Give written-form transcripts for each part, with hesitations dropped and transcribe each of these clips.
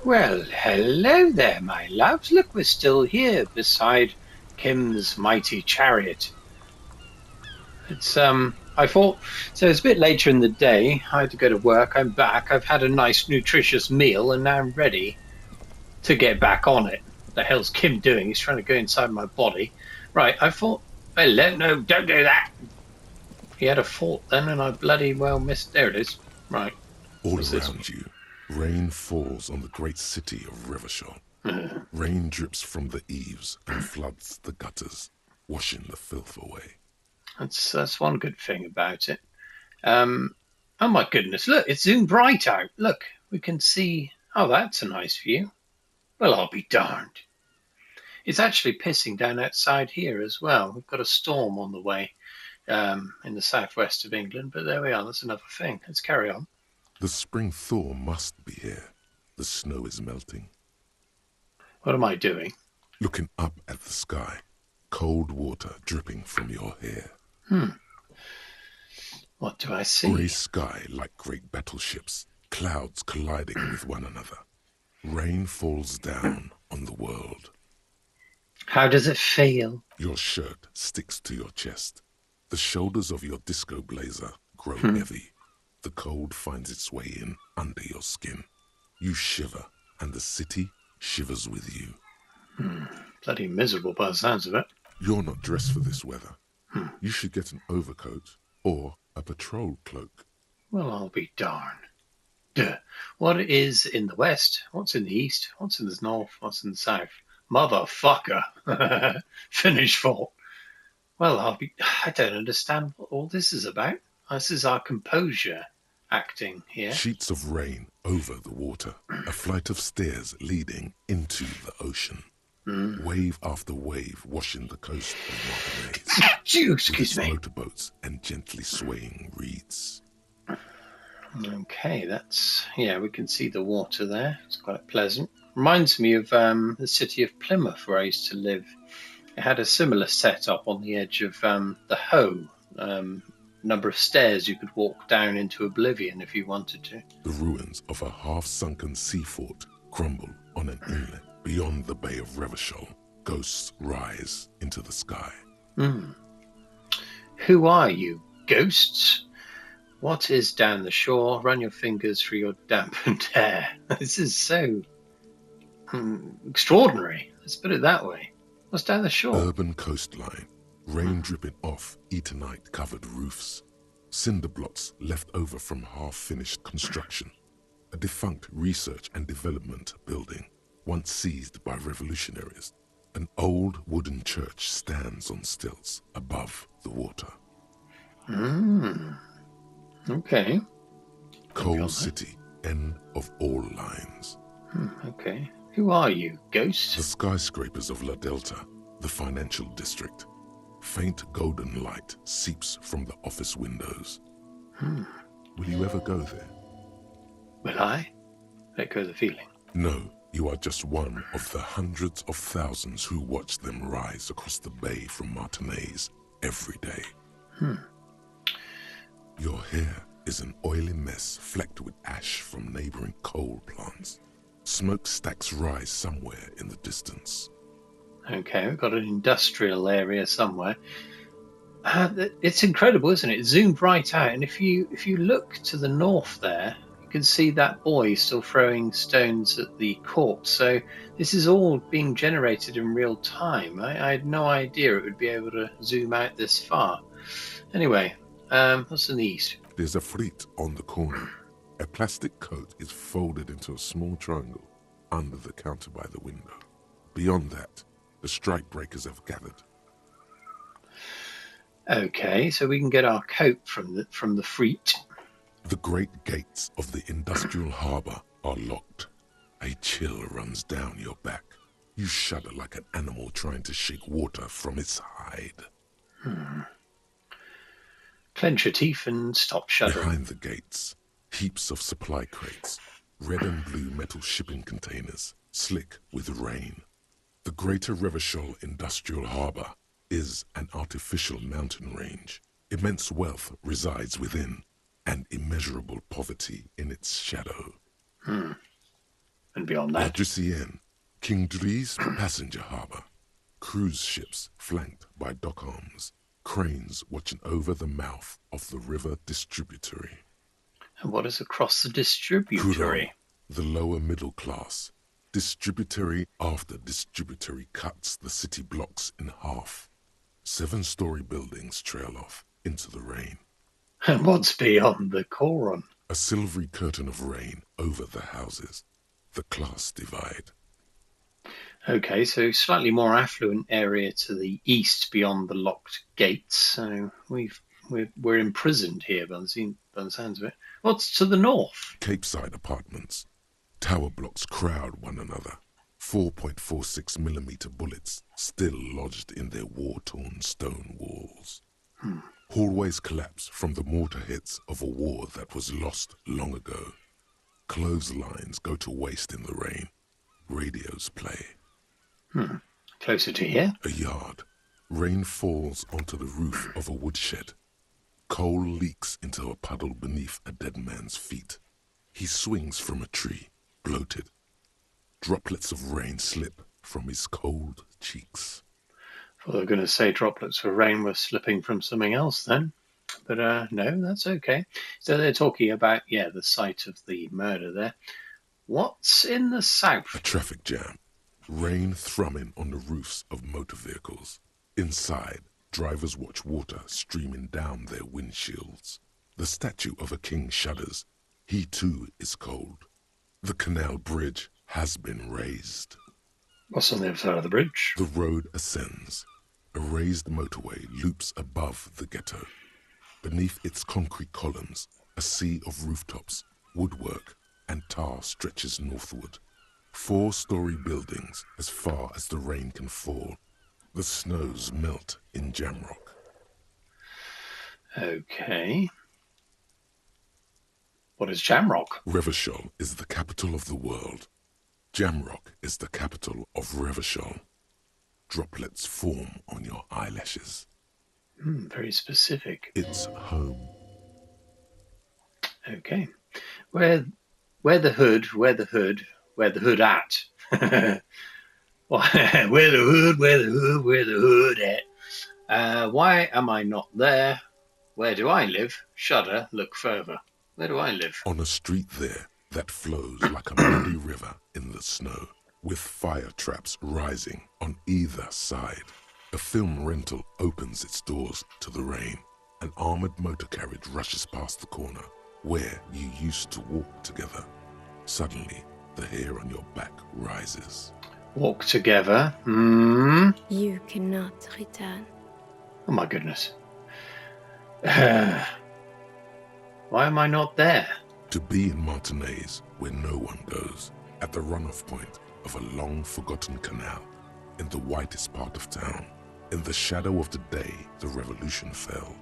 Well, hello there, my loves. Look, we're still here beside Kim's mighty chariot. I thought, so it's a bit later in the day. I had to go to work. I'm back. I've had a nice, nutritious meal, and now I'm ready to get back on it. What the hell's Kim doing? He's trying to go inside my body. Right, I thought, hello, no, don't do that. He had a thought then, and I bloody well missed. There it is. Right, All what's this around you, rain falls on the great city of Revachol. one? Rain drips from the eaves and floods the gutters, washing the filth away. That's one good thing about it. Oh my goodness, look, it's zoomed bright out. Look, we can see. Oh, that's a nice view. Well, I'll be darned. It's actually pissing down outside here as well. We've got a storm on the way in the southwest of England, but there we are. That's another thing. Let's carry on. The spring thaw must be here. The snow is melting. What am I doing? Looking up at the sky, cold water dripping from your hair. What do I Grey see? sky like great battleships, clouds colliding with one another. Rain falls down on the world. How does it feel? Your shirt sticks to your chest. The shoulders of your disco blazer grow Hmm. heavy. The cold finds its way in under your skin. You shiver, and the city shivers with you. Bloody miserable by the sounds of it. You're not dressed for this weather. Hmm. You should get an overcoat or a patrol cloak. Well, I'll be darned. Duh. What is in the west? What's in the east? What's in the north? What's in the south? Motherfucker. Finish thought. Well, I don't understand what all this is about. This is our composure acting here. Sheets of rain over the water. A flight of stairs leading into the ocean. Wave after wave washing the coast of Martinaise. With Excuse its me. motorboats and gently swaying reeds. Okay, yeah, we can see the water there. It's quite pleasant. Reminds me of the city of Plymouth where I used to live. It had a similar setup on the edge of the Hoe. Number of stairs you could walk down into oblivion if you wanted to. The ruins of a half-sunken sea fort crumble on an inlet beyond the Bay of Revachol. Ghosts rise into the sky. Who are you, ghosts? What is down the shore? Run your fingers through your dampened hair. This is so extraordinary. Let's put it that way. What's down the shore? Urban coastline, rain dripping off Eternite-covered roofs. Cinder blots left over from half-finished construction. A defunct research and development building, once seized by revolutionaries. An old wooden church stands on stilts above the water. Okay. Coal City, end of all lines. Okay. Who are you, The ghost? skyscrapers of La Delta, the financial district. Faint golden light seeps from the office windows. Will you ever go there? Will I? Let go of the feeling. No, you are just one of the hundreds of thousands who watch them rise across the bay from Martinaise every day. Your hair is an oily mess flecked with ash from neighboring coal plants. Smokestacks rise somewhere in the distance. Okay, we've got an industrial area somewhere. It's incredible, isn't it? It zoomed right out, and if you look to the north there, you can see that boy still throwing stones at the corpse. So this is all being generated in real time. I had no idea it would be able to zoom out this far. Anyway, what's in the east? There's a fleet on the corner. A plastic coat is folded into a small triangle under the counter by the window. Beyond that, the strike breakers have gathered. Okay, so we can get our coat from the fleet. The great gates of the industrial harbour are locked. A chill runs down your back. You shudder like an animal trying to shake water from its hide. Clench your teeth and stop shuddering. Behind the gates, heaps of supply crates, red and blue metal shipping containers, slick with rain. The Greater Revachol Industrial Harbour is an artificial mountain range. Immense wealth resides within, and immeasurable poverty in its shadow. And and beyond that. Elysium, King Dri's passenger harbour. Cruise ships flanked by dock arms. Cranes watching over the mouth of the river distributary. And what is across the distributary? The lower middle class. Distributary after distributary cuts the city blocks in half. 7-story buildings trail off into the rain. And what's beyond the Coron? A silvery curtain of rain over the houses. The class divide. Okay, so slightly more affluent area to the east beyond the locked gates. So we're imprisoned here by the sounds of it. What's to the north? Capeside apartments. Tower blocks crowd one another. 4.46mm bullets still lodged in their war-torn stone walls. Hallways collapse from the mortar hits of a war that was lost long ago. Clotheslines go to waste in the rain. Radios play. Closer to here? A yard. Rain falls onto the roof of a woodshed. Coal leaks into a puddle beneath a dead man's feet. He swings from a tree, bloated. Droplets of rain slip from his cold cheeks. I thought they were going to say droplets of rain were slipping from something else then. But no, that's okay. So they're talking about, the site of the murder there. What's in the south? A traffic jam. Rain thrumming on the roofs of motor vehicles. Inside, drivers watch water streaming down their windshields. The statue of a king shudders. He too is cold. The canal bridge has been raised. What's on the other side of the bridge? The road ascends. A raised motorway loops above the ghetto. Beneath its concrete columns, a sea of rooftops, woodwork, and tar stretches northward. 4-story buildings as far as the rain can fall. The snows melt in Jamrock. Okay. What is Jamrock? Revachol is the capital of the world. Jamrock is the capital of Revachol. Droplets form on your eyelashes. Very specific. It's home. Okay. Where the hood at? Where the hood at? Why am I not there? Where do I live? Shudder, look further. Where do I live? On a street there that flows like a muddy river in the snow, with fire traps rising on either side. A film rental opens its doors to the rain. An armored motor carriage rushes past the corner, where you used to walk together. Suddenly, the hair on your back rises. Walk together. You cannot return. Oh my goodness. Why am I not there? To be in Martinez, where no one goes, at the runoff point of a long-forgotten canal, in the whitest part of town. In the shadow of the day the revolution fell.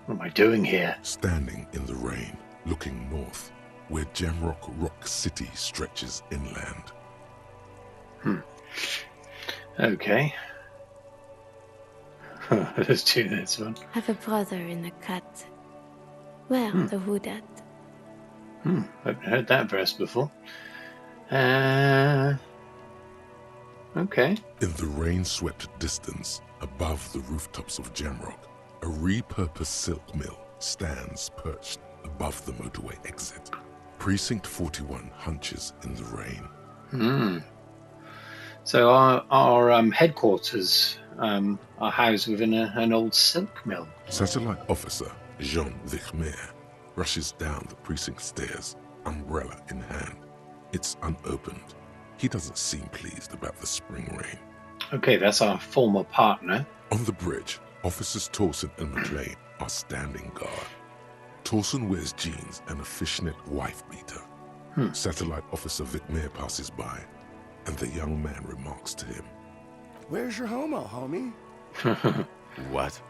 What am I doing here? Standing in the rain, looking north, where Jamrock Rock City stretches inland. Okay. Let's do this one. Have a brother in the cut. Where the hood at? Haven't heard that verse before. Okay. In the rain-swept distance, above the rooftops of Jamrock, a repurposed silk mill stands perched above the motorway exit. Precinct 41 hunches in the rain. So our headquarters are housed within an old silk mill. Satellite officer Jean Vichmer rushes down the precinct stairs, umbrella in hand. It's unopened. He doesn't seem pleased about the spring rain. Okay, that's our former partner. On the bridge, officers Torsen and McLean are standing guard. Torsen wears jeans and a fishnet wife-beater. Satellite officer Vichmer passes by, and the young man remarks to him, "Where's your homo, homie?" What?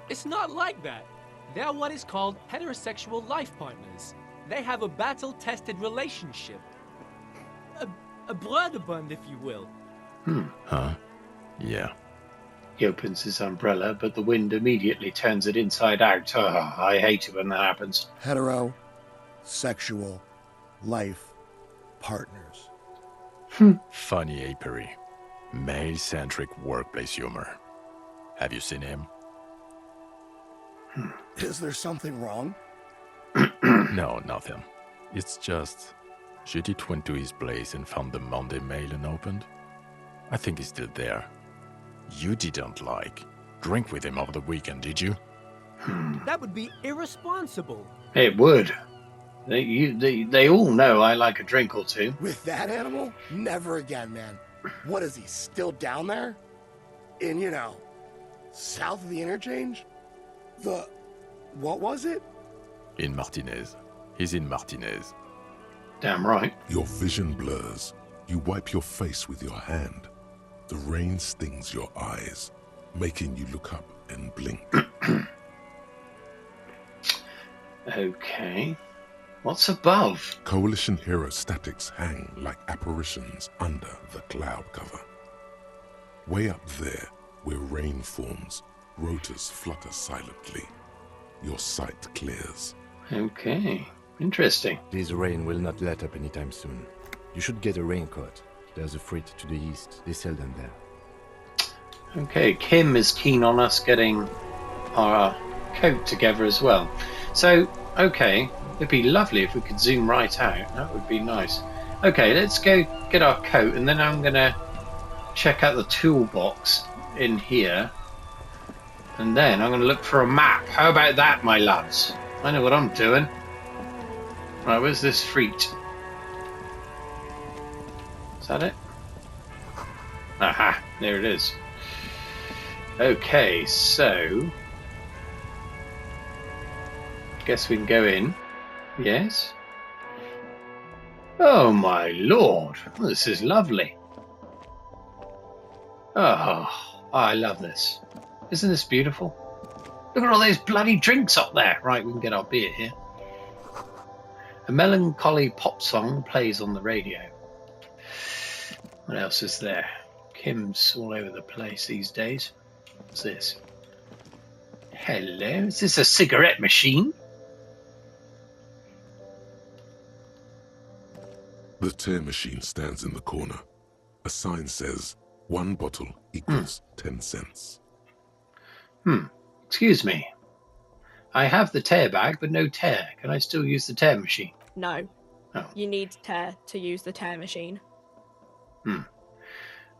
It's not like that. They're what is called heterosexual life partners. They have a battle-tested relationship. A brother-bond, if you will. Huh? Yeah. He opens his umbrella, but the wind immediately turns it inside out. I hate it when that happens. Hetero, sexual, life, partners. Funny apiary. Male-centric workplace humor. Have you seen him? Is there something wrong? No, nothing. It's just... Judith went to his place and found the Monday mail unopened. I think he's still there. You didn't drink with him over the weekend, did you? That would be irresponsible. It would. They all know I like a drink or two. With that animal? Never again, man. What is he, still down there? In, south of the interchange? What was it? In Martinez. He's in Martinez. Damn right. Your vision blurs. You wipe your face with your hand. The rain stings your eyes, making you look up and blink. Okay. What's above? Coalition hero statics hang like apparitions under the cloud cover. Way up there, where rain forms, rotors flutter silently. Your sight clears. Okay. Interesting. This rain will not let up anytime soon. You should get a raincoat. There's a freight to the east. They sell them there. Okay, Kim is keen on us getting our coat together as well. So, okay, it'd be lovely if we could zoom right out. That would be nice. Okay, let's go get our coat, and then I'm going to check out the toolbox in here. And then I'm going to look for a map. How about that, my lads? I know what I'm doing. Right, where's this freight? Is that it? Aha, there it is. Okay, so... guess we can go in. Yes? Oh my lord, this is lovely. Oh, I love this. Isn't this beautiful? Look at all those bloody drinks up there. Right, we can get our beer here. A melancholy pop song plays on the radio. What else is there? Kim's all over the place these days. What's this? Hello, is this a cigarette machine? The tear machine stands in the corner. A sign says, 1 bottle equals 10 cents. Excuse me. I have the tear bag, but no tear. Can I still use the tear machine? No. Oh. You need tear to use the tear machine.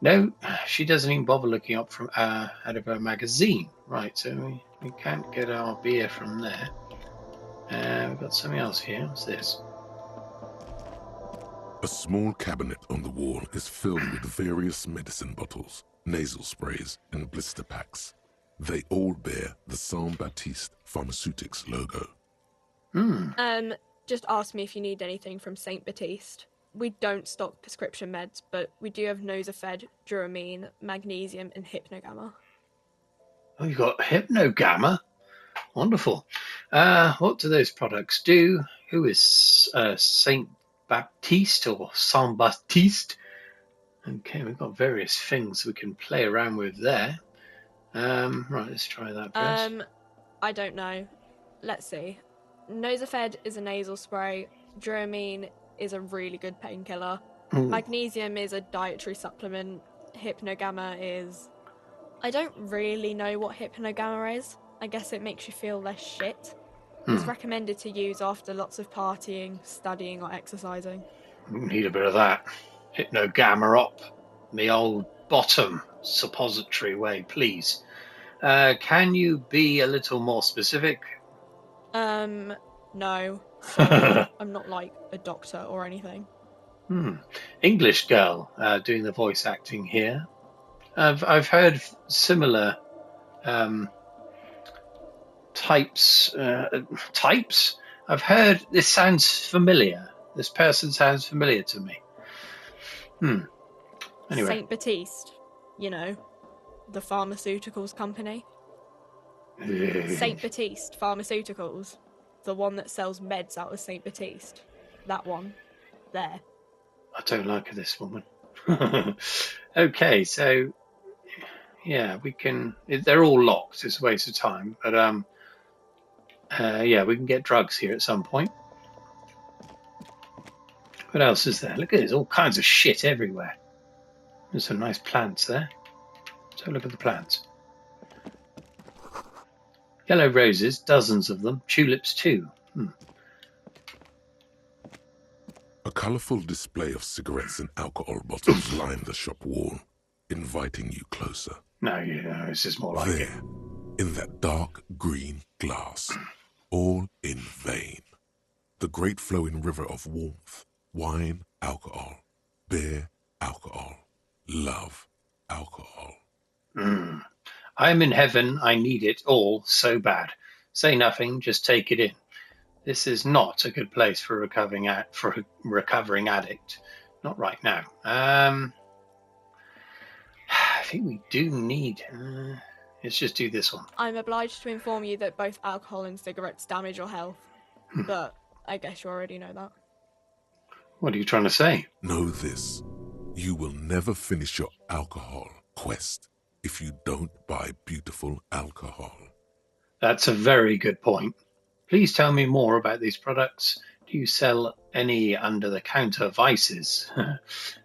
No, she doesn't even bother looking up from out of her magazine. Right, so we can't get our beer from there. We've got something else here. What's this? A small cabinet on the wall is filled with various medicine bottles, nasal sprays, and blister packs. They all bear the Saint Baptiste Pharmaceutics logo. Just ask me if you need anything from Saint Baptiste. We don't stock prescription meds, but we do have Nosafed, Duramine, Magnesium, and Hypnogamma. Oh, you've got Hypnogamma. Wonderful. What do those products do? Who is Saint Baptiste or Saint Baptiste? Okay, we've got various things we can play around with there. Right, let's try that first. I don't know. Let's see. Nosafed is a nasal spray. Duramine is a really good painkiller. Magnesium is a dietary supplement. Hypnogamma is... I don't really know what Hypnogamma is. I guess it makes you feel less shit. It's recommended to use after lots of partying, studying, or exercising. Need a bit of that. Hypnogamma up the old bottom suppository way, please. Can you be a little more specific? No. Sorry. I'm not like a doctor or anything. English girl doing the voice acting here. I've heard similar types. I've heard this sounds familiar. This person sounds familiar to me. Anyway. Saint Baptiste, you know, the pharmaceuticals company. Saint Baptiste Pharmaceuticals, the one that sells meds out of Saint Baptiste. That one. There. I don't like this woman. Okay, so yeah, we can. They're all locked. It's a waste of time, but yeah, we can get drugs here at some point. What else is there? Look at this, all kinds of shit everywhere. There's some nice plants there. So look at the plants. Yellow roses, dozens of them. Tulips too. A colourful display of cigarettes and alcohol bottles line the shop wall, inviting you closer. No, this is more like it. There, in that dark green glass, all in vain. The great flowing river of warmth, wine, alcohol, beer, alcohol, love, alcohol. I am in heaven, I need it all so bad. Say nothing, just take it in. This is not a good place for a recovering addict. Not right now. I think we do need... let's just do this one. I'm obliged to inform you that both alcohol and cigarettes damage your health. But I guess you already know that. What are you trying to say? Know this. You will never finish your alcohol quest if you don't buy beautiful alcohol. That's a very good point. Please tell me more about these products. Do you sell any under-the-counter vices?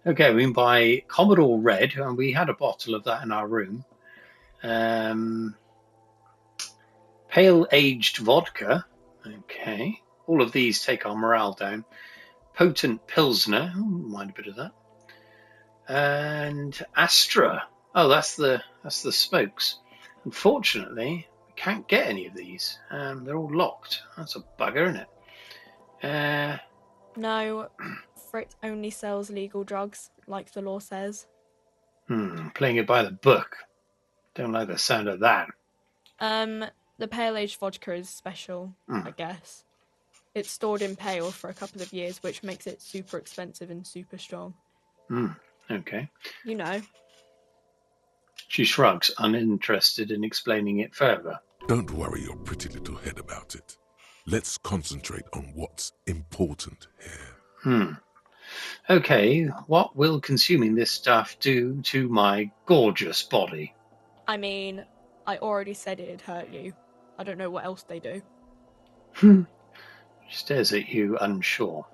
Okay, we can buy Commodore Red, and we had a bottle of that in our room. Pale-aged vodka. Okay. All of these take our morale down. Potent Pilsner. Oh, mind a bit of that. And Astra. Oh, that's the smokes. Unfortunately, we can't get any of these. They're all locked. That's a bugger, isn't it? No, Frit only sells legal drugs, like the law says. Playing it by the book. Don't like the sound of that. The pale-aged vodka is special, I guess. It's stored in pale for a couple of years, which makes it super expensive and super strong. Okay. You know. She shrugs, uninterested in explaining it further. Don't worry your pretty little head about it. Let's concentrate on what's important here. Okay, what will consuming this stuff do to my gorgeous body? I mean, I already said it'd hurt you. I don't know what else they do. She stares at you, unsure.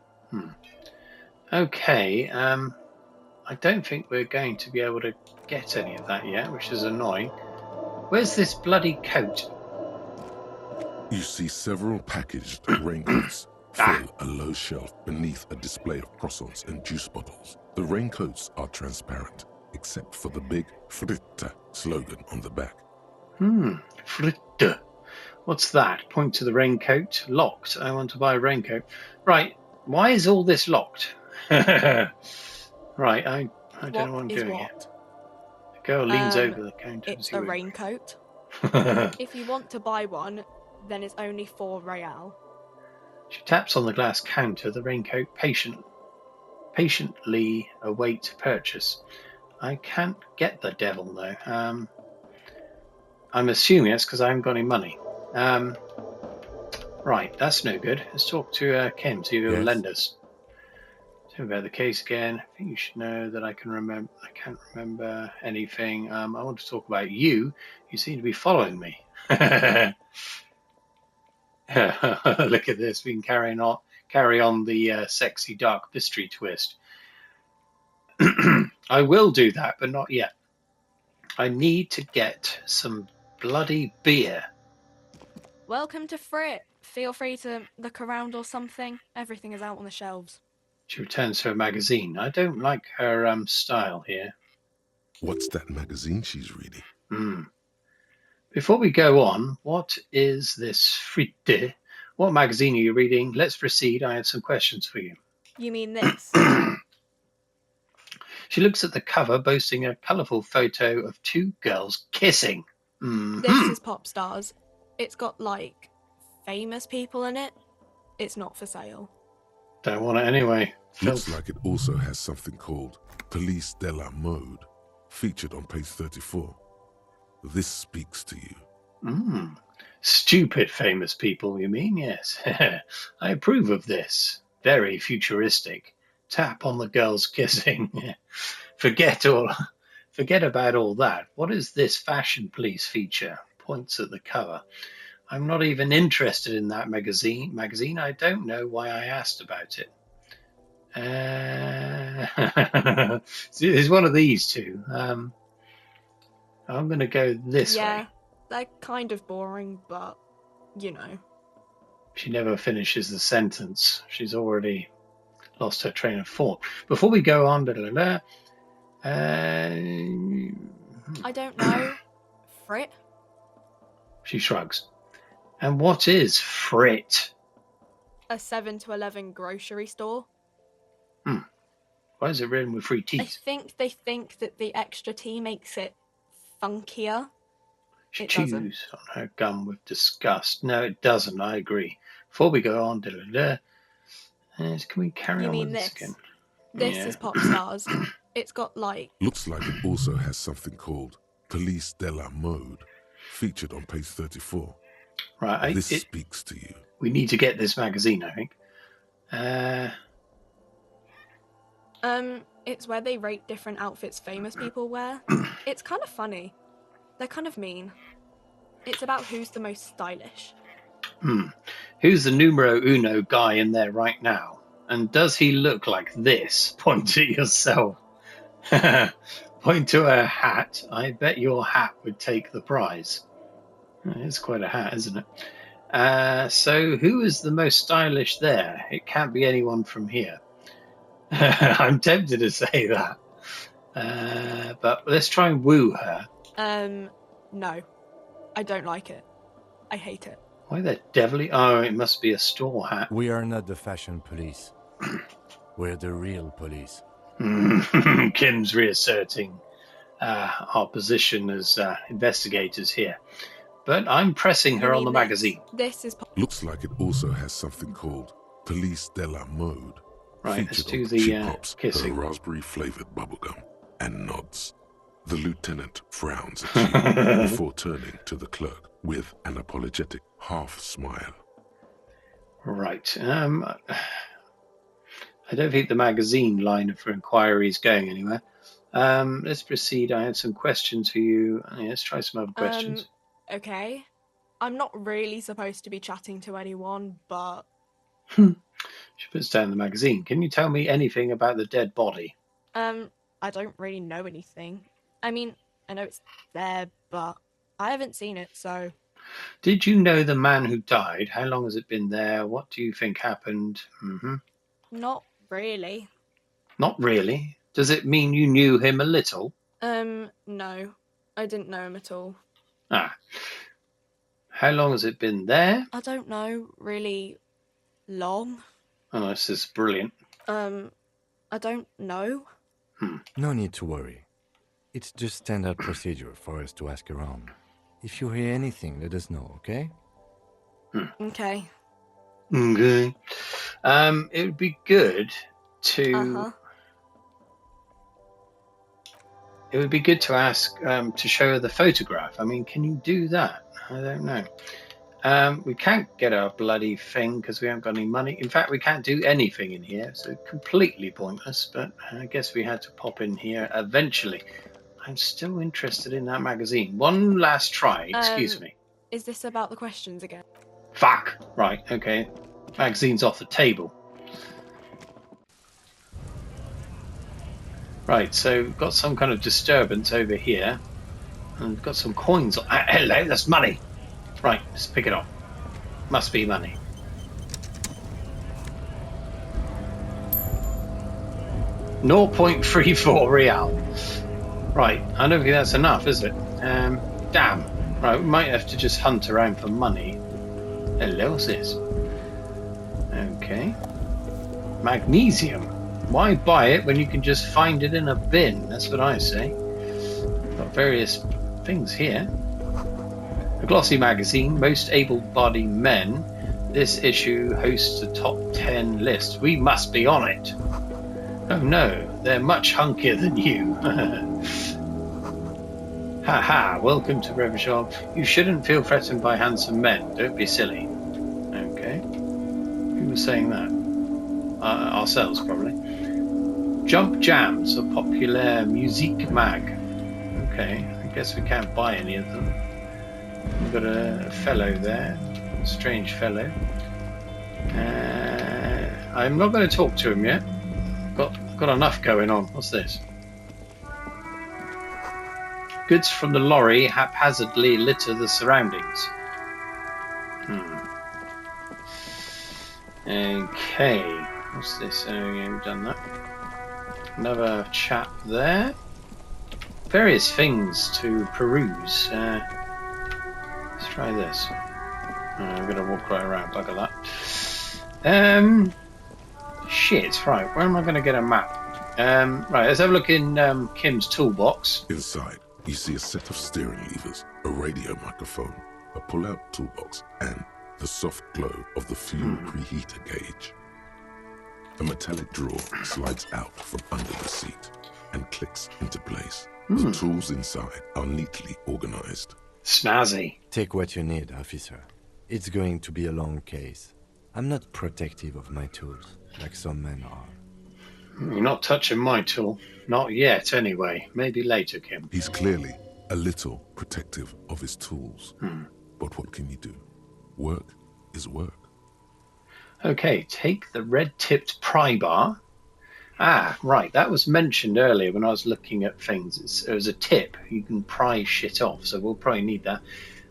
Okay, I don't think we're going to be able to get any of that yet, which is annoying. Where's this bloody coat? You see several packaged raincoats fill a low shelf beneath a display of croissants and juice bottles. The raincoats are transparent, except for the big Fritte slogan on the back. Fritte. What's that? Point to the raincoat. Locked. I want to buy a raincoat. Right. Why is all this locked? Right. I don't know what I'm doing here. The girl leans over the counter. It's a raincoat. If you want to buy one, then it's only 4 real. She taps on the glass counter. The raincoat patiently await purchase. I can't get the devil though. I'm assuming it's because I haven't got any money. Right, that's no good. Let's talk to Kim, see if he'll lend us. Tell me about the case again. I think you should know that I can't remember anything. I want to talk about you. You seem to be following me. Look at this. We can carry on the sexy dark mystery twist. I will do that, but not yet. I need to get some bloody beer. Welcome to Frit. Feel free to look around or something. Everything is out on the shelves. She returns to her magazine. I don't like her style here. What's that magazine she's reading? Before we go on, what is this Fritte? What magazine are you reading? Let's proceed. I have some questions for you. You mean this? She looks at the cover, boasting a colourful photo of 2 girls kissing. This is Pop Stars. It's got, like, famous people in it. It's not for sale. Don't want it anyway. Looks like it also has something called Police de la Mode, featured on page 34. This speaks to you. Stupid famous people, you mean? Yes. I approve of this. Very futuristic. Tap on the girls kissing. Forget about all that. What is this Fashion Police feature? Points at the cover. I'm not even interested in that magazine. I don't know why I asked about it. See, there's one of these two. I'm going to go this way. They're kind of boring, but you know. She never finishes the sentence. She's already lost her train of thought. Before we go on, I don't know. Frit? She shrugs. And what is Frit? A 7 to 11 grocery store. Why is it written with 3 I T's? think they think that the extra T makes it funkier. She It chews doesn't. on her gum with disgust. No, it doesn't. I agree. Before we go on, can we carry You on mean with this this? again? This Yeah. is Pop Stars. It's got like... Looks like it also has something called Police de la Mode, featured on page 34. Right. This speaks to you. We need to get this magazine, I think. It's where they rate different outfits famous people wear. It's kind of funny. They're kind of mean. It's about who's the most stylish. Who's the numero uno guy in there right now? And does he look like this? Point at yourself. Point to her hat. I bet your hat would take the prize. It's quite a hat, isn't it? So who is the most stylish there? It can't be anyone from here. I'm tempted to say that. But let's try and woo her. No. I don't like it. I hate it. Why the devil? Oh, it must be a store hat. We are not the fashion police. We're the real police. Kim's reasserting our position as investigators here. But I'm pressing her on the magazine. This is... Looks like it also has something called Police de la Mode. Right, let's do She the pops kissing. her raspberry-flavored bubblegum and nods. The lieutenant frowns at you before turning to the clerk with an apologetic half-smile. Right. I don't think the magazine line for inquiry is going anywhere. Let's proceed. I had some questions for you. Let's try some other questions. Okay. I'm not really supposed to be chatting to anyone, but... She puts down the magazine. Can you tell me anything about the dead body? I don't really know anything. I mean, I know it's there, but I haven't seen it, so... Did you know the man who died? How long has it been there? What do you think happened? Not really. Not really? Does it mean you knew him a little? No. I didn't know him at all. How long has it been there? I don't know, really long. Oh, this is brilliant. I don't know. No need to worry. It's just standard procedure for us to ask around. If you hear anything, let us know, okay? Okay. Okay. It would be good to... It would be good to ask to show her the photograph. I mean, can you do that? I don't know. We can't get our bloody thing because we haven't got any money. In fact, we can't do anything in here, so completely pointless. But I guess we had to pop in here eventually. I'm still interested in that magazine. One last try, excuse me. Is this about the questions again? Fuck! Right, okay. Magazine's off the table. Right, so we've got some kind of disturbance over here. And we've got some coins. Hello, that's money! Right, let's pick it up. Must be money. $0.34 real. Right, I don't think that's enough, is it? Damn. Right, we might have to just hunt around for money. Hello, what's this? Okay. Magnesium. Why buy it when you can just find it in a bin? That's what I say. Got various things here. A glossy magazine, most able-bodied men. This issue hosts a top 10 list. We must be on it. Oh no, they're much hunkier than you. Haha, welcome to Revachol. You shouldn't feel threatened by handsome men. Don't be silly. Okay. Who was saying that? Ourselves, probably. Jump Jams, a popular musique mag. Okay, I guess we can't buy any of them. We've got a fellow there. A strange fellow. I'm not going to talk to him yet. got enough going on. What's this? Goods from the lorry haphazardly litter the surroundings. Okay, what's this? Oh yeah, we've done that. Another chap there. Various things to peruse. Let's try this. I'm going to walk right around. Bugger that. Shit. Right. Where am I going to get a map? Right. Let's have a look in Kim's toolbox. Inside, you see a set of steering levers, a radio microphone, a pull-out toolbox, and the soft glow of the fuel preheater gauge. A metallic drawer slides out from under the seat and clicks into place. The tools inside are neatly organized. Snazzy. Take what you need, officer. It's going to be a long case. I'm not protective of my tools, like some men are. You're not touching my tool. Not yet, anyway. Maybe later, Kim. He's clearly a little protective of his tools. But what can you do? Work is work. Okay, take the red-tipped pry bar. Ah, right. That was mentioned earlier when I was looking at things. It was a tip. You can pry shit off, so we'll probably need that.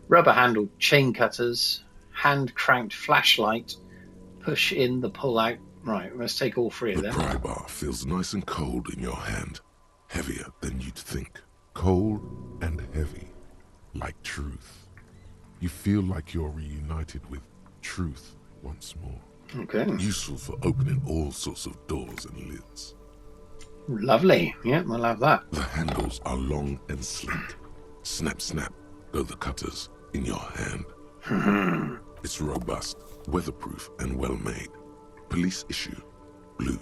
Rubber-handled chain cutters, hand-cranked flashlight, push in the pull-out. Right, let's take all three of them. The pry bar feels nice and cold in your hand. Heavier than you'd think. Cold and heavy. Like truth. You feel like you're reunited with truth once more. Okay. Useful for opening all sorts of doors and lids. Lovely. Yeah, we'll have that. The handles are long and sleek. Snap, snap, go the cutters in your hand. It's robust, weatherproof, and well-made. Police issue, blue.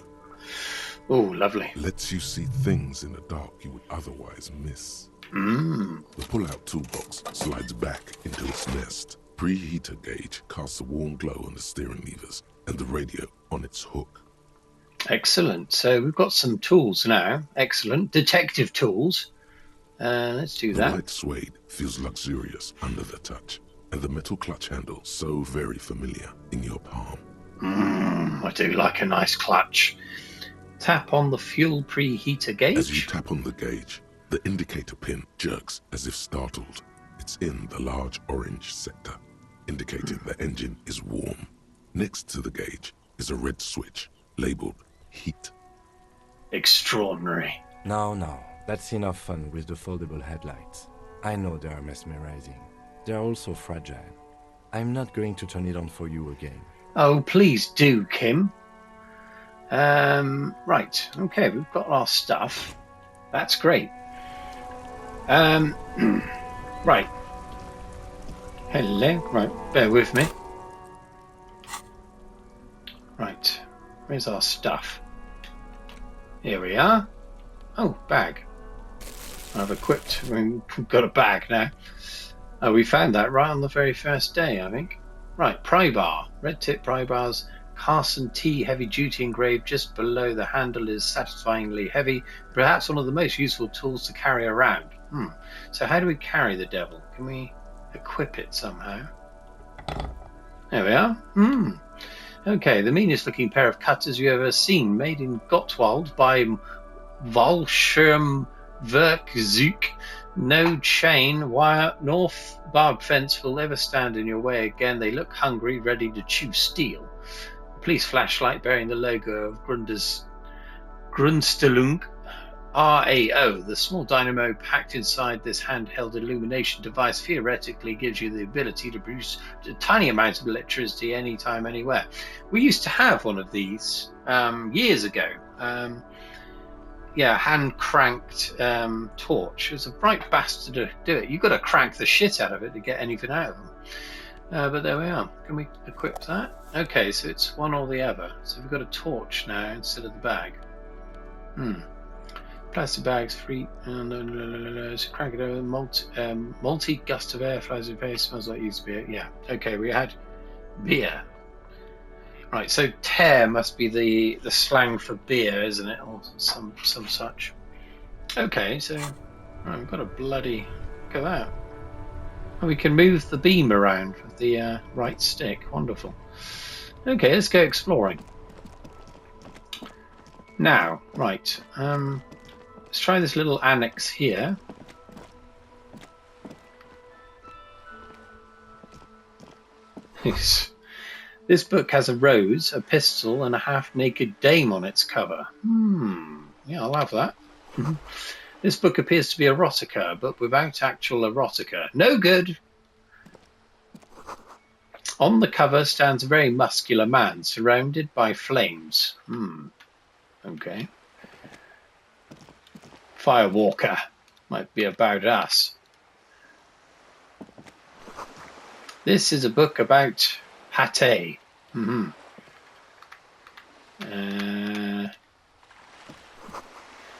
Oh, lovely. Lets you see things in the dark you would otherwise miss. The pull-out toolbox slides back into its nest. Preheater gauge casts a warm glow on the steering levers and the radio on its hook. Excellent. So we've got some tools now. Excellent. Detective tools. Let's do The that. light suede feels luxurious under the touch, and the metal clutch handle so very familiar in your palm. I do like a nice clutch. Tap on the fuel preheater gauge. As you tap on the gauge, the indicator pin jerks as if startled. It's in the large orange sector, indicating the engine is warm. Next to the gauge is a red switch labeled heat. Extraordinary. No, that's enough fun with the foldable headlights. I know they are mesmerizing. They are also fragile. I'm not going to turn it on for you again. Oh, please do, Kim. Right. Okay, we've got our stuff. That's great. Right. Hello. Right, bear with me. Right. Where's our stuff? Here we are. Oh, bag. I've equipped. We've got a bag now. Oh, we found that right on the very first day, I think. Right, pry bar. Red tip pry bars. Carson T heavy duty engraved just below the handle is satisfyingly heavy. Perhaps one of the most useful tools to carry around. So how do we carry the devil? Can we equip it somehow? There we are. Okay, the meanest looking pair of cutters you ever seen, made in Gottwald by Volschirmwerkzeug. No chain, wire, nor barbed fence will ever stand in your way again. They look hungry, ready to chew steel. A police flashlight bearing the logo of Grundstellung RAO. The small dynamo packed inside this handheld illumination device theoretically gives you the ability to produce a tiny amount of electricity anytime, anywhere. We used to have one of these years ago. Hand-cranked torch. It's a bright bastard to do it. You've got to crank the shit out of it to get anything out of them. But there we are. Can we equip that? Okay, so it's one or the other. So we've got a torch now instead of the bag. Plastic bags, free. So crank it over. Multi gust of air flies in face. Smells like used beer. Yeah. Okay, we had beer. Right, so tear must be the slang for beer, isn't it? Or some such. Okay, so we've got a bloody... Look at that. Oh, we can move the beam around with the right stick. Wonderful. Okay, let's go exploring. Now, right. Let's try this little annex here. This book has a rose, a pistol, and a half-naked dame on its cover. Yeah, I'll have that. This book appears to be erotica, but without actual erotica. No good! On the cover stands a very muscular man, surrounded by flames. Okay. Firewalker. Might be about us. This is a book about pate.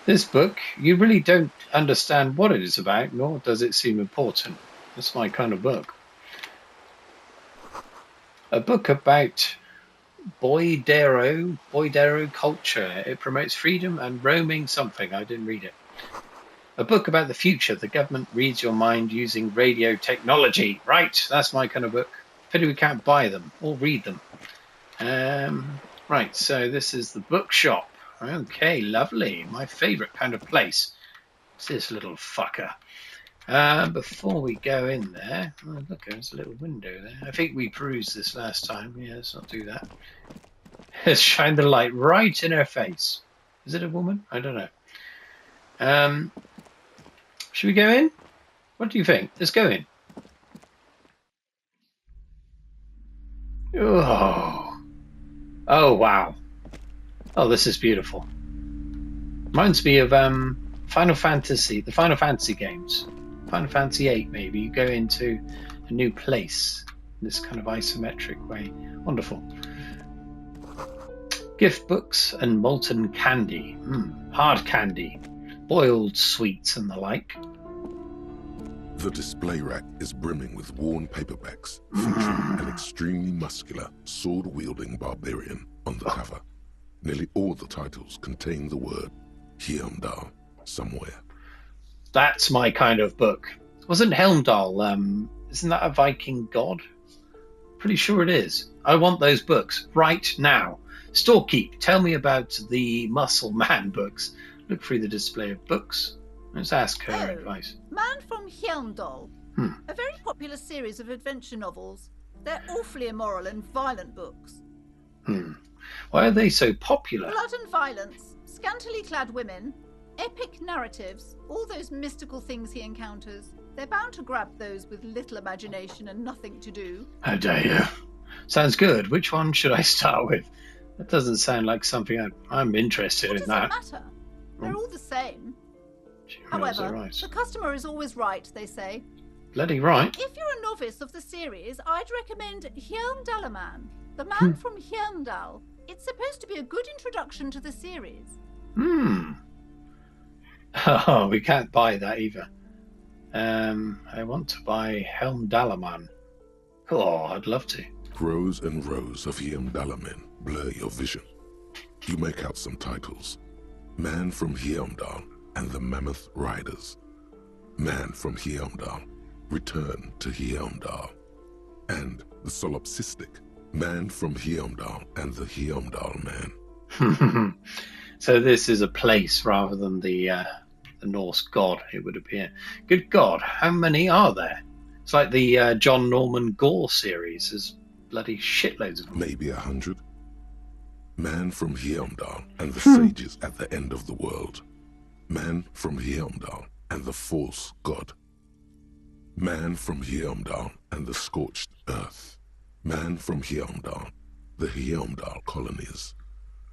This book, you really don't understand what it is about, nor does it seem important. That's my kind of book. A book about Boydero culture. It promotes freedom and roaming something. I didn't read it. A book about the future. The government reads your mind using radio technology. Right, that's my kind of book. Pity we can't buy them or read them. Right, so this is the bookshop. Okay, lovely. My favourite kind of place. What's this little fucker? Before we go in there, oh, look, there's a little window there. I think we perused this last time. Yeah, let's not do that. Let's shine the light right in her face. Is it a woman? I don't know. Should we go in? What do you think? Let's go in. Oh, wow. Oh, this is beautiful. Reminds me of Final Fantasy, the Final Fantasy games. Final Fantasy 8, maybe. You go into a new place in this kind of isometric way. Wonderful. Gift books and molten candy. Hard candy. Boiled sweets and the like. The display rack is brimming with worn paperbacks featuring an extremely muscular, sword-wielding barbarian on the cover. Nearly all the titles contain the word Heimdall somewhere. That's my kind of book. Wasn't Helmdall, isn't that a Viking god? Pretty sure it is. I want those books right now. Storekeep, tell me about the Muscle Man books. Look through the display of books. Let's ask her advice. Man from Heimdall. A very popular series of adventure novels. They're awfully immoral and violent books. Why are they so popular? Blood and violence, scantily clad women, epic narratives, all those mystical things he encounters. They're bound to grab those with little imagination and nothing to do. How dare you? Sounds good. Which one should I start with? That doesn't sound like something I'm interested in. That Doesn't matter. They're all the same. However, right. the customer is always right, they say. Bloody right. If you're a novice of the series, I'd recommend Heimdallaman, the man from Heimdall. It's supposed to be a good introduction to the series. Oh, we can't buy that either. I want to buy Helmdallaman. Oh, I'd love to. Rows and rows of Heimdallamen blur your vision. You make out some titles. Man from Heimdall and the Mammoth Riders. Man from Heimdall, Return to Heimdall. And the solipsistic Man from Heimdall and the Heimdall Man. So this is a place rather than the Norse god, it would appear. Good God, how many are there? It's like the John Norman Gore series. There's bloody shitloads of them. Maybe 100. Man from Heimdall and the sages at the end of the world. Man from Heimdall and the false god. Man from Heimdall and the scorched earth. Man from Heimdall, the Heimdall colonies.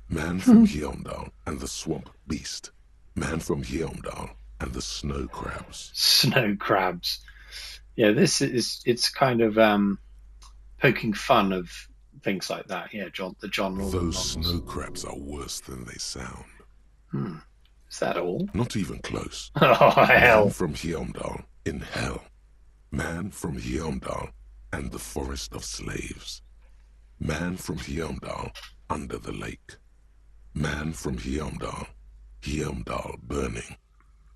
Man from Heimdall and the swamp beast. Man from Heimdall and the snow crabs. Snow crabs. Yeah, it's kind of poking fun of things like that. Yeah, the John Norman Those novels. snow crabs are worse than they sound. Is that all? Not even close. Oh, hell. Man from Heimdall in hell. Man from Heimdall and the forest of slaves. Man from Heimdall under the lake. Man from Heimdall, Heimdall burning.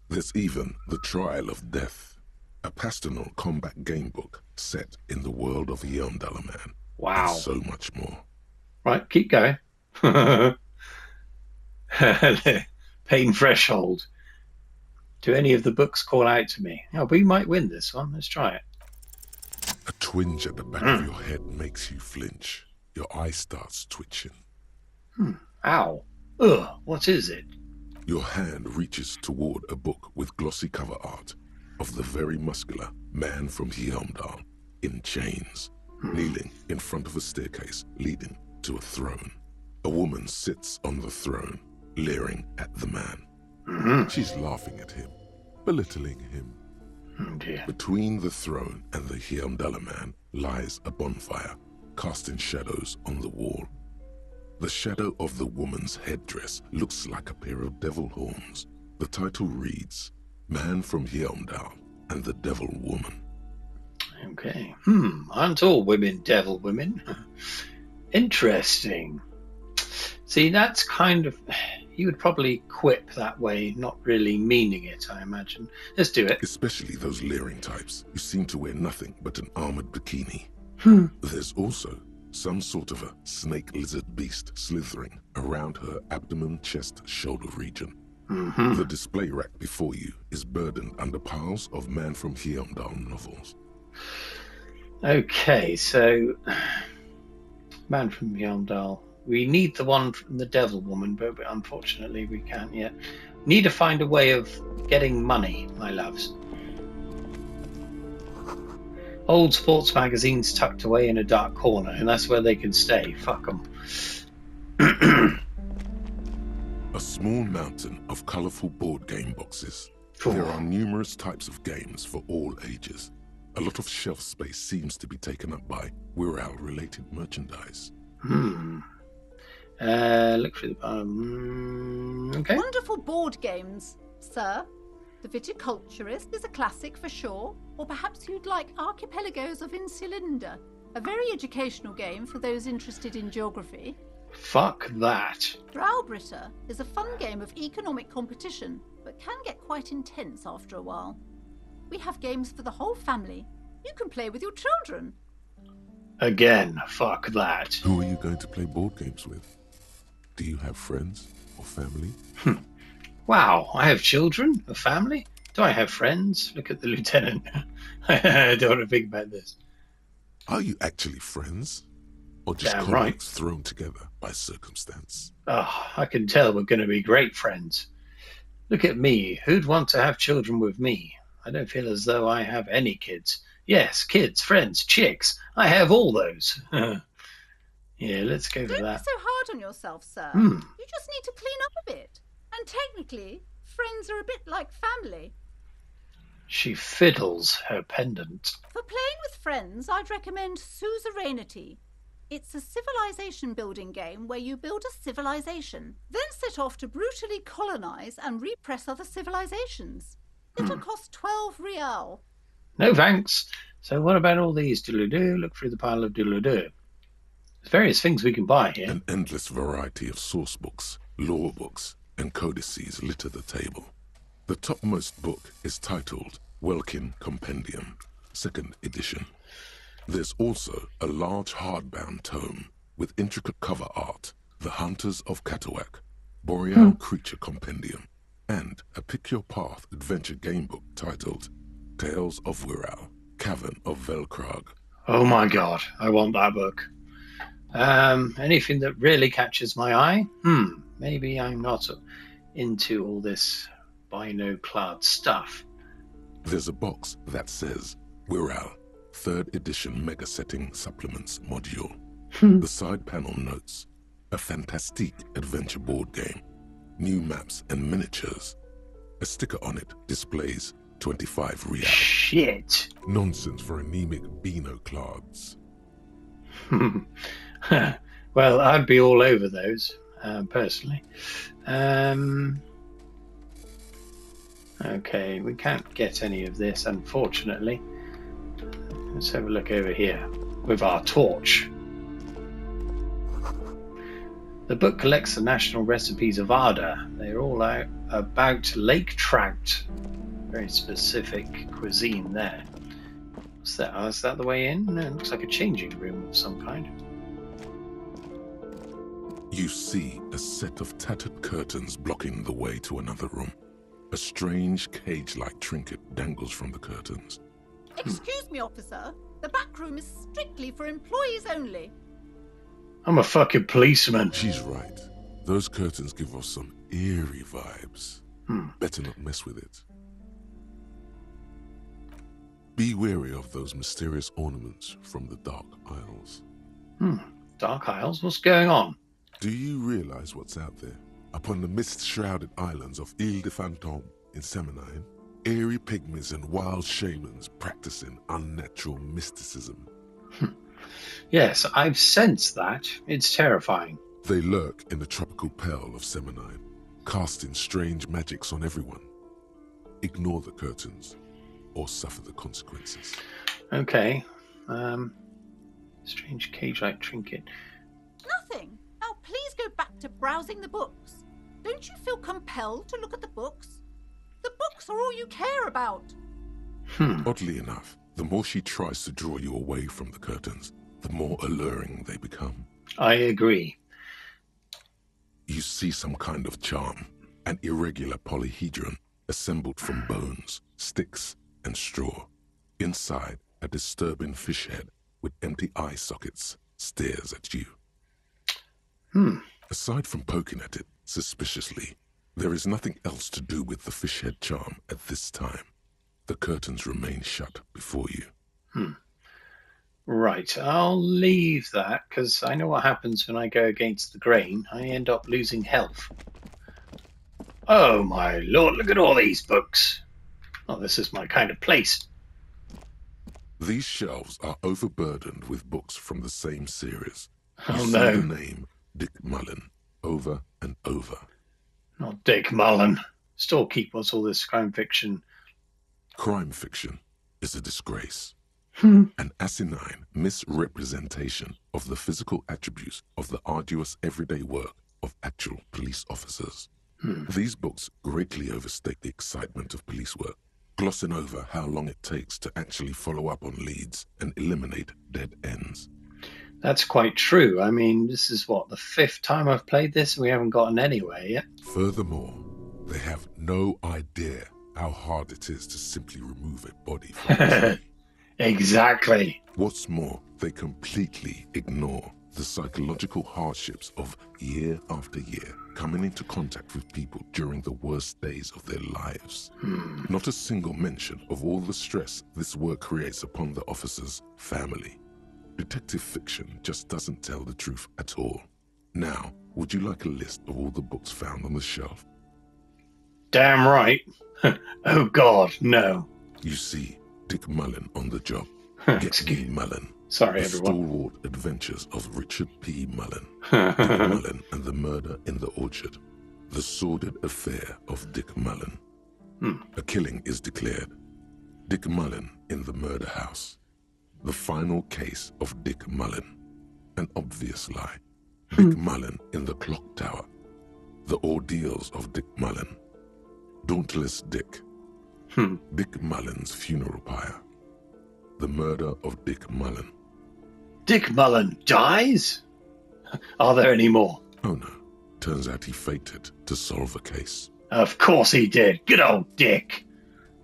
There's even The Trial of Death, a pastoral combat game book set in the world of Heimdallaman. Wow. And so much more. Right, keep going. Pain threshold. Do any of the books call out to me? Oh, we might win this one. Let's try it. A twinge at the back of your head makes you flinch. Your eye starts twitching. Ow. Ugh, what is it? Your hand reaches toward a book with glossy cover art of the very muscular man from Hjelmdal in chains, kneeling in front of a staircase leading to a throne. A woman sits on the throne, leering at the man. She's laughing at him, belittling him. Oh dear. Between the throne and the Hjelmdala man lies a bonfire, casting shadows on the wall. The shadow of the woman's headdress looks like a pair of devil horns. The title reads, Man from Hjelmdal and the Devil Woman. Okay. Aren't all women devil women? Interesting. See, that's kind of... You would probably quip that way, not really meaning it, I imagine. Let's do it. Especially those leering types who seem to wear nothing but an armored bikini. There's also some sort of a snake lizard beast slithering around her abdomen, chest, shoulder region. The display rack before you is burdened under piles of Man from Hjelmdal novels. Okay, so... Man from Hjelmdal. We need the one from the Devil Woman, but unfortunately we can't yet. Need to find a way of getting money, my loves. Old sports magazines tucked away in a dark corner, and that's where they can stay. Fuck them. A small mountain of colourful board game boxes. There are numerous types of games for all ages. A lot of shelf space seems to be taken up by Wirral-related merchandise. Look through the bottom. Okay. Wonderful board games, sir. The Viticulturist is a classic for sure, or perhaps you'd like Archipelagos of Insulinda, a very educational game for those interested in geography. Fuck that. Braubritter is a fun game of economic competition, but can get quite intense after a while. We have games for the whole family. You can play with your children. Again, fuck that. Who are you going to play board games with? Do you have friends or family? Wow, I have children, a family? Do I have friends? Look at the lieutenant. I don't want to think about this. Are you actually friends? Or just Damn colleagues right. thrown together by circumstance? Oh, I can tell we're going to be great friends. Look at me. Who'd want to have children with me? I don't feel as though I have any kids. Yes, kids, friends, chicks. I have all those. Yeah, let's go for Don't that. be so hard on yourself, sir. Hmm. You just need to clean up a bit. And technically, friends are a bit like family. She fiddles her pendant. For playing with friends, I'd recommend Suzerainty. It's a civilization building game where you build a civilization, then set off to brutally colonize and repress other civilizations. It'll cost 12 real. No thanks. So what about all these? Doodle-doo. Look through the pile of doodle-doo. There's various things we can buy here. An endless variety of source books, law books, and codices litter the table. The topmost book is titled Welkin Compendium, 2nd edition. There's also a large hardbound tome with intricate cover art, The Hunters of Katawak, Boreal Creature Compendium, and a Pick Your Path adventure game book titled Tales of Wirral, Cavern of Velkrag. Oh my god, I want that book. Anything that really catches my eye? Maybe I'm not into all this binoclad stuff. There's a box that says Wirral, 3rd edition mega setting supplements module. The side panel notes, a fantastique adventure board game, new maps and miniatures. A sticker on it displays 25 real. Shit. Nonsense for anemic binoclads. Well, I'd be all over those, personally. Okay, we can't get any of this, unfortunately. Let's have a look over here with our torch. The book collects the national recipes of Arda. They're all out about lake trout. Very specific cuisine there. What's that? Oh, is that the way in? No, it looks like a changing room of some kind. You see a set of tattered curtains blocking the way to another room. A strange cage-like trinket dangles from the curtains. Excuse me, officer. The back room is strictly for employees only. I'm a fucking policeman. She's right. Those curtains give off some eerie vibes. Better not mess with it. Be wary of those mysterious ornaments from the Dark Isles. Dark Isles? What's going on? Do you realize what's out there? Upon the mist-shrouded islands of Ile de Fantôme in Seminine, eerie pygmies and wild shamans practicing unnatural mysticism. Yes, I've sensed that. It's terrifying. They lurk in the tropical pearl of Seminine, casting strange magics on everyone. Ignore the curtains, or suffer the consequences. Okay. Strange cage-like trinket. Nothing. Now please go back to browsing the books. Don't you feel compelled to look at the books? The books are all you care about. Oddly enough, the more she tries to draw you away from the curtains, the more alluring they become. I agree. You see some kind of charm, an irregular polyhedron assembled from bones, sticks, and straw. Inside, a disturbing fish head with empty eye sockets stares at you. Aside from poking at it suspiciously, there is nothing else to do with the fish head charm at this time. The curtains remain shut before you. Right, I'll leave that, because I know what happens when I go against the grain. I end up losing health. Oh my lord, look at all these books. Oh, this is my kind of place. These shelves are overburdened with books from the same series. You Oh see no, the name Dick Mullen over and over. not Dick Mullen. Storekeep, what's all this crime fiction? Crime fiction is a disgrace. An asinine misrepresentation of the physical attributes of the arduous everyday work of actual police officers. These books greatly overstate the excitement of police work, glossing over how long it takes to actually follow up on leads and eliminate dead ends. That's quite true. I mean, this is what, the 5th time I've played this and we haven't gotten anywhere yet? Furthermore, they have no idea how hard it is to simply remove a body from a tree. Exactly. What's more, they completely ignore the psychological hardships of year after year coming into contact with people during the worst days of their lives. Not a single mention of all the stress this work creates upon the officer's family. Detective fiction just doesn't tell the truth at all. Now, would you like a list of all the books found on the shelf? Damn right. Oh God, no. You see Dick Mullen on the job. Excuse me, Mullen. Sorry, The everyone. stalwart adventures of Richard P. Mullen. Dick Mullen and the murder in the orchard. The sordid affair of Dick Mullen. A killing is declared. Dick Mullen in the murder house. The final case of Dick Mullen. An obvious lie. Dick Mullen in the clock tower. The ordeals of Dick Mullen. Dauntless Dick. Dick Mullen's funeral pyre. The murder of Dick Mullen. Dick Mullen dies? Are there any more? Oh no. Turns out he faked it to solve a case. Of course he did. Good old Dick.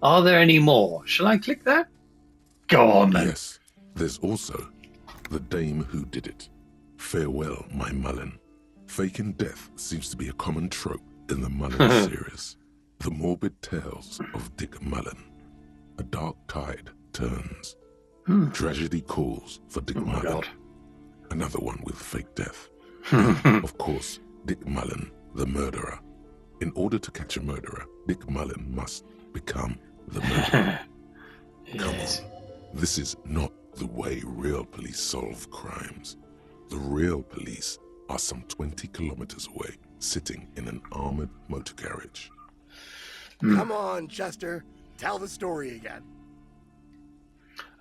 Are there any more? Shall I click that? Go on then. Yes. There's also the dame who did it. Farewell, my Mullen. Faking death seems to be a common trope in the Mullen series. The morbid tales of Dick Mullen. A dark tide turns. Tragedy calls for Dick Mullen. God. Another one with fake death. And, of course, Dick Mullen, the murderer. In order to catch a murderer, Dick Mullen must become the murderer. Come Yes. on. This is not the way real police solve crimes. The real police are some 20 kilometers away, sitting in an armored motor carriage. Come on, Chester. Tell the story again.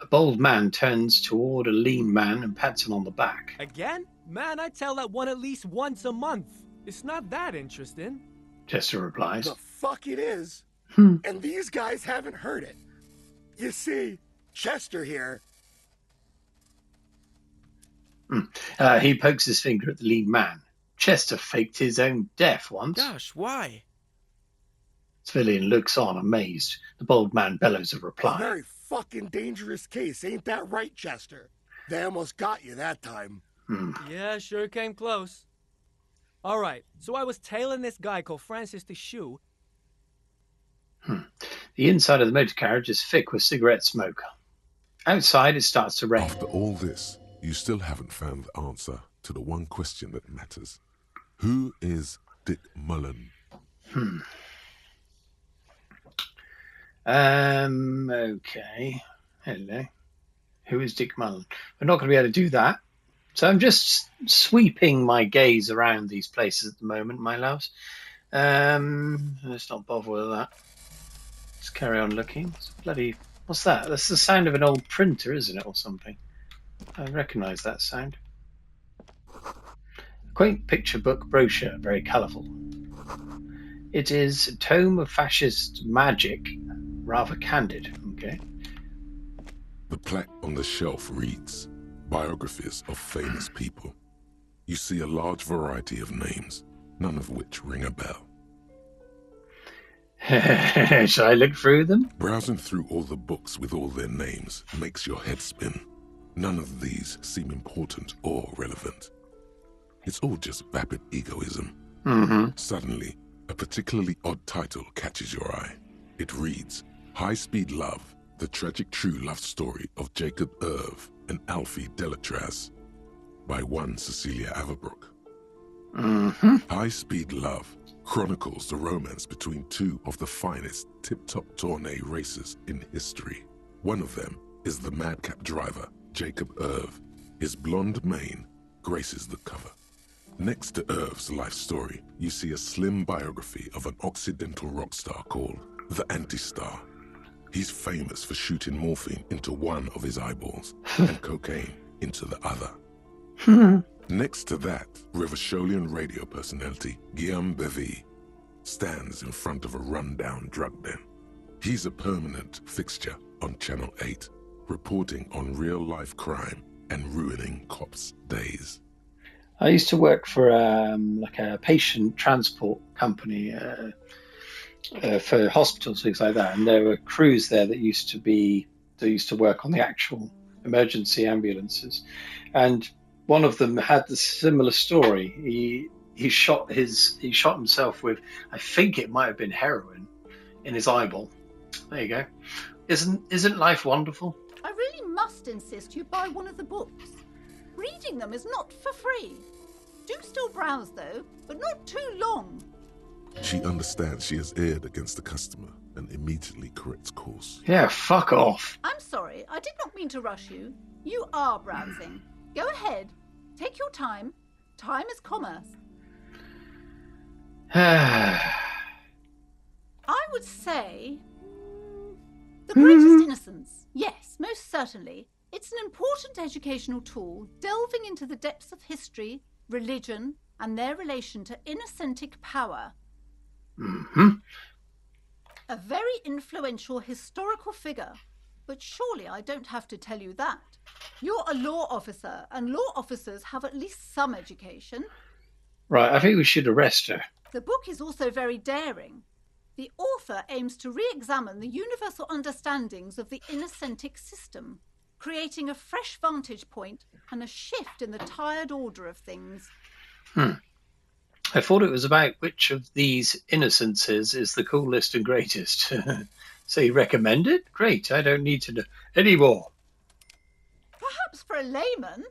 A bold man turns toward a lean man and pats him on the back. Again? Man, I tell that one at least once a month. It's not that interesting. Chester replies. The fuck it is. And these guys haven't heard it. You see, Chester here. He pokes his finger at the lean man. Chester faked his own death once. Gosh, why? Civilian looks on, amazed. The bald man bellows a A reply. very fucking dangerous case, ain't that right, Chester? They almost got you that time. Yeah, sure came close. All right, so I was tailing this guy called Francis the Shoe. The inside of the motor carriage is thick with cigarette smoke. Outside, it starts to rain. After all this, you still haven't found the answer to the one question that matters. Who is Dick Mullen? Okay. Hello. Who is Dick Mullen? We're not going to be able to do that. So I'm just sweeping my gaze around these places at the moment, my loves. Let's not bother with that. Let's carry on looking. It's bloody... What's that? That's the sound of an old printer, isn't it, or something? I recognise that sound. A quaint picture book brochure, very colourful. It is a tome of fascist magic, rather candid. Okay. The plaque on the shelf reads, Biographies of Famous People. You see a large variety of names, none of which ring a bell. Shall I look through them? Browsing through all the books with all their names makes your head spin. None of these seem important or relevant. It's all just vapid egoism. Suddenly, a particularly odd title catches your eye. It reads, High Speed Love, the tragic true love story of Jacob Irv and Alfie Delatraz, by one Cecilia Averbrook. High Speed Love chronicles the romance between two of the finest tip-top tourney racers in history. One of them is the madcap driver, Jacob Irv. His blonde mane graces the cover. Next to Irv's life story, you see a slim biography of an Occidental rock star called the Anti-Star. He's famous for shooting morphine into one of his eyeballs and cocaine into the other. Next to that, Revacholian radio personality Guillaume Bevy stands in front of a rundown drug den. He's a permanent fixture on Channel 8, reporting on real-life crime and ruining cops' days. I used to work for like a patient transport company for hospitals, things like that, and there were crews there that used to work on the actual emergency ambulances, and one of them had the similar story. He shot himself with, I think it might have been heroin, in his eyeball. There you go. Isn't life wonderful? I really must insist you buy one of the books. Reading them is not for free. Do still browse though, but not too long. She understands she has erred against the customer and immediately corrects course. Yeah, fuck off. I'm sorry, I did not mean to rush you. You are browsing. Go ahead. Take your time. Time is commerce. I would say... The Greatest Innocence. Yes, most certainly. It's an important educational tool delving into the depths of history, religion, and their relation to innocentic power. A very influential historical figure. But surely I don't have to tell you that. You're a law officer, and law officers have at least some education. Right, I think we should arrest her. The book is also very daring. The author aims to re-examine the universal understandings of the innocentic system, creating a fresh vantage point and a shift in the tired order of things. I thought it was about which of these innocences is the coolest and greatest. So you recommend it? Great, I don't need to know any more. Perhaps for a layman,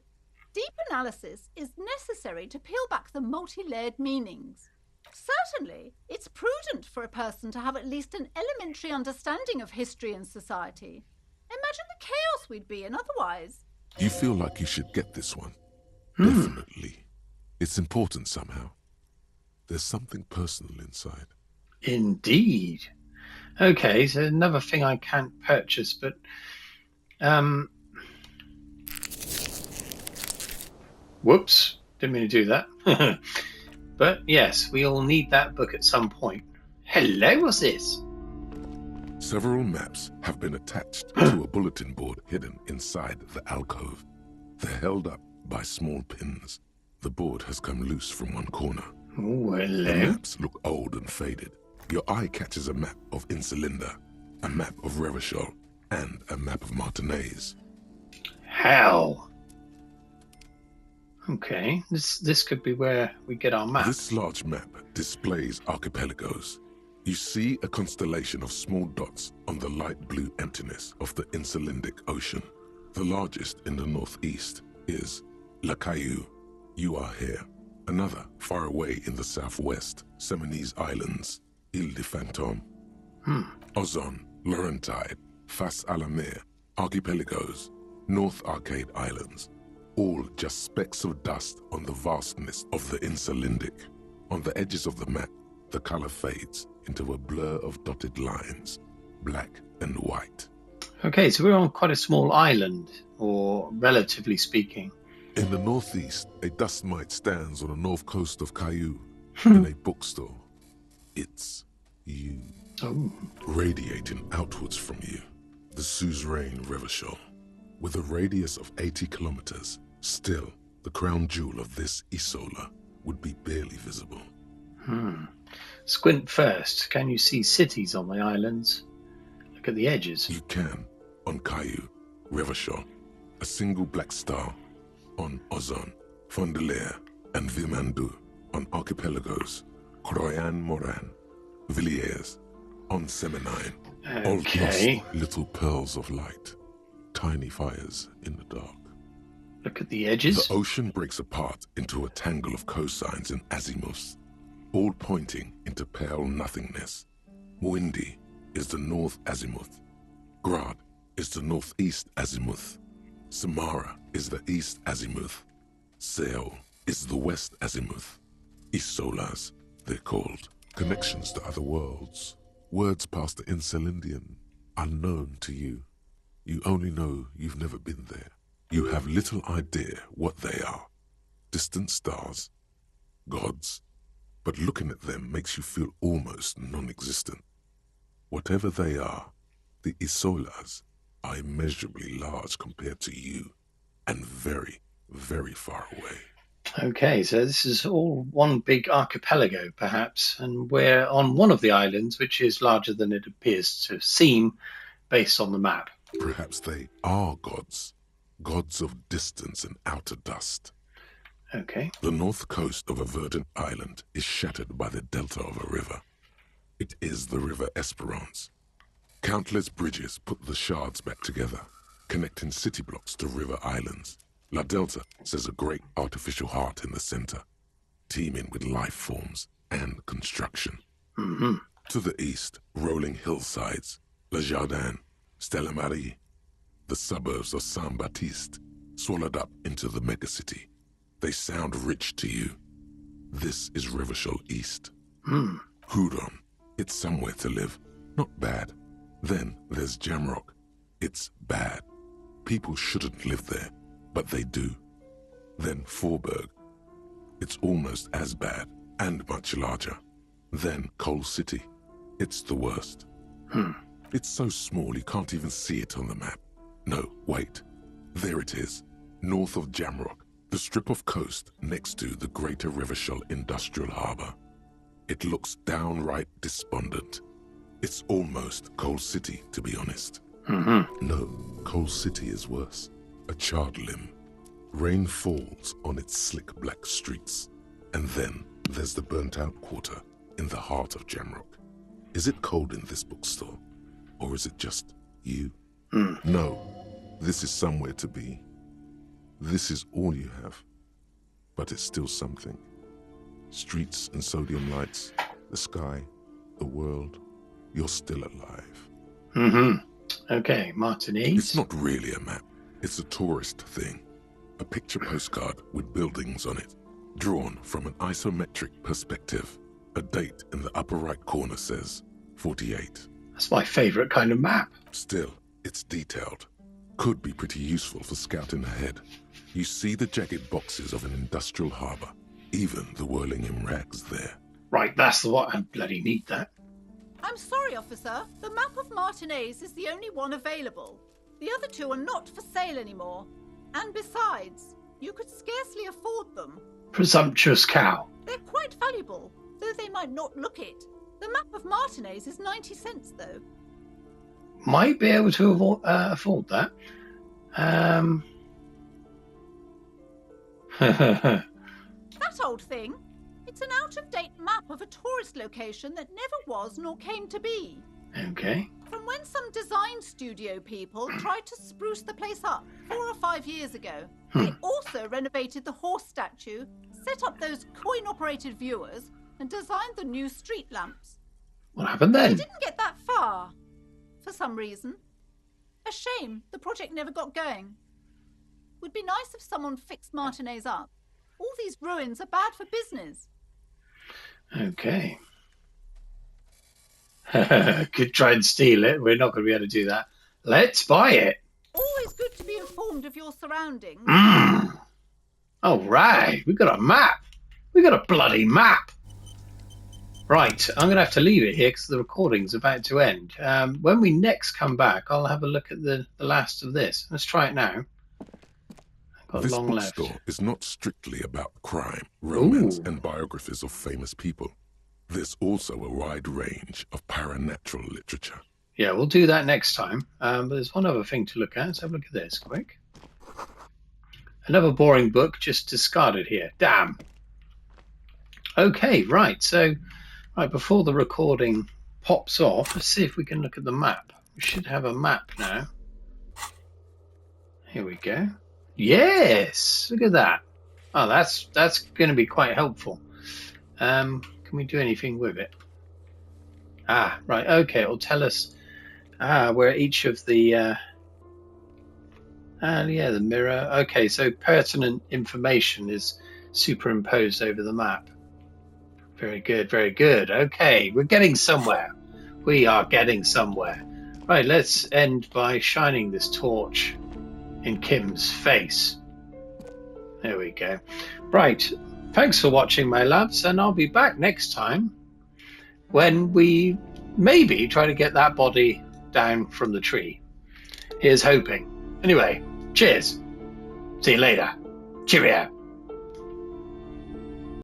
deep analysis is necessary to peel back the multi-layered meanings. Certainly, it's prudent for a person to have at least an elementary understanding of history and society. Imagine the chaos we'd be in otherwise. You feel like you should get this one. Definitely. It's important somehow. There's something personal inside. Indeed. Okay, so another thing I can't purchase, but whoops, didn't mean to do that. But yes, we all need that book at some point. Hello, what's this? Several maps have been attached to a bulletin board hidden inside the alcove. They're held up by small pins. The board has come loose from one corner. Oh, The hello. maps look old and faded. Your eye catches a map of Insulinda, a map of Revachol, and a map of Martinez. Hell. Okay, this could be where we get our map. This large map displays archipelagos. You see a constellation of small dots on the light blue emptiness of the Insulindic Ocean. The largest in the northeast is La Caillou. You are here. Another, far away in the southwest, Seminese Islands, Ile de Fantôme. Ozon, Laurentide, Fas à la Mer, Archipelagos, North Arcade Islands, all just specks of dust on the vastness of the Insulindic. On the edges of the map, the color fades into a blur of dotted lines, black and white. Okay, so we're on quite a small island, or relatively speaking. In the northeast, a dust mite stands on the north coast of Caillou in a bookstore. It's you. Oh. Radiating outwards from you, the suzerain Revachol. With a radius of 80 kilometers, still, the crown jewel of this Isola would be barely visible. Squint first. Can you see cities on the islands? Look at the edges. You can, on Caillou, Revachol, a single black star, on Ozon, Fondelier, and Vilmandu, on archipelagos, Croyan Moran, Villiers, on Seminine, all Okay. lost little pearls of light, tiny fires in the dark. Look at the edges. The ocean breaks apart into a tangle of cosines and azimuths, all pointing into pale nothingness. Mwindi is the north azimuth. Grad is the northeast azimuth. Samara is the east azimuth. Seo is the west azimuth. Isolas, they're called. Connections to other worlds. Words past the Insulindian, unknown to you. You only know you've never been there. You have little idea what they are. Distant stars, gods, but looking at them makes you feel almost non-existent. Whatever they are, the Isolas are immeasurably large compared to you, and very, very far away. Okay, so this is all one big archipelago, perhaps, and we're on one of the islands, which is larger than it appears to seem based on the map. Perhaps they are gods, gods of distance and outer dust. Okay. The north coast of a verdant island is shattered by the delta of a river. It is the River Esperance. Countless bridges put the shards back together, connecting city blocks to river islands. La Delta says a great artificial heart in the center, teeming with life forms and construction. To the east, rolling hillsides, Le Jardin, Stella Marie, the suburbs of Saint-Baptiste, swallowed up into the megacity. They sound rich to you. This is Revachol East. Hudon, it's somewhere to live. Not bad. Then there's Jamrock. It's bad. People shouldn't live there, but they do. Then Forberg. It's almost as bad, and much larger. Then Coal City. It's the worst. It's so small you can't even see it on the map. No, wait. There it is, north of Jamrock, the strip of coast next to the Greater Revachol Industrial Harbour. It looks downright despondent. It's almost Coal City, to be honest. No, Coal City is worse. A charred limb. Rain falls on its slick black streets. And then there's the burnt-out quarter in the heart of Jamrock. Is it cold in this bookstore? Or is it just you? No, this is somewhere to be. This is all you have. But it's still something. Streets and sodium lights, the sky, the world. You're still alive. Okay, Martinez. It's not really a map. It's a tourist thing. A picture postcard with buildings on it, drawn from an isometric perspective. A date in the upper right corner says 48. That's my favourite kind of map. Still, it's detailed. Could be pretty useful for scouting ahead. You see the jagged boxes of an industrial harbour, even the whirling in rags there. Right, that's the one. I bloody need that. I'm sorry, officer. The map of Martinez is the only one available. The other two are not for sale anymore. And besides, you could scarcely afford them. Presumptuous cow. They're quite valuable, though they might not look it. The map of Martinez is 90 cents, though. Might be able to afford that. That old thing? It's an out-of-date map of a tourist location that never was nor came to be. Okay. From when some design studio people tried to spruce the place up 4 or 5 years ago. They also renovated the horse statue, set up those coin-operated viewers, and designed the new street lamps. What happened then? They didn't get that far, for some reason. A shame the project never got going. Would be nice if someone fixed Martinez up. All these ruins are bad for business. Okay. Could try and steal it. We're not going to be able to do that. Let's buy it. Always good to be informed of your surroundings. All right. We got a map. We got a bloody map. Right. I'm going to have to leave it here because the recording's about to end. When we next come back, I'll have a look at the last of this. Let's try it now. Got This long left. bookstore is not strictly about crime, romance, and biographies of famous people. There's also a wide range of paranatural literature. Yeah, we'll do that next time. But there's one other thing to look at. Let's have a look at this quick. Another boring book just discarded here. Damn. Okay, right. So, right before the recording pops off, let's see if we can look at the map. We should have a map now. Here we go. Yes, look at that. Oh, that's going to be quite helpful. Can we do anything with it? Ah, right. Okay, it'll tell us where each of the the mirror. Okay, so pertinent information is superimposed over the map. Very good, very good. Okay, we're getting somewhere. We are getting somewhere. Right, let's end by shining this torch in Kim's face. There we go. Right, thanks for watching, my loves, and I'll be back next time when we maybe try to get that body down from the tree. Here's hoping. Anyway, cheers. See you later. Cheerio.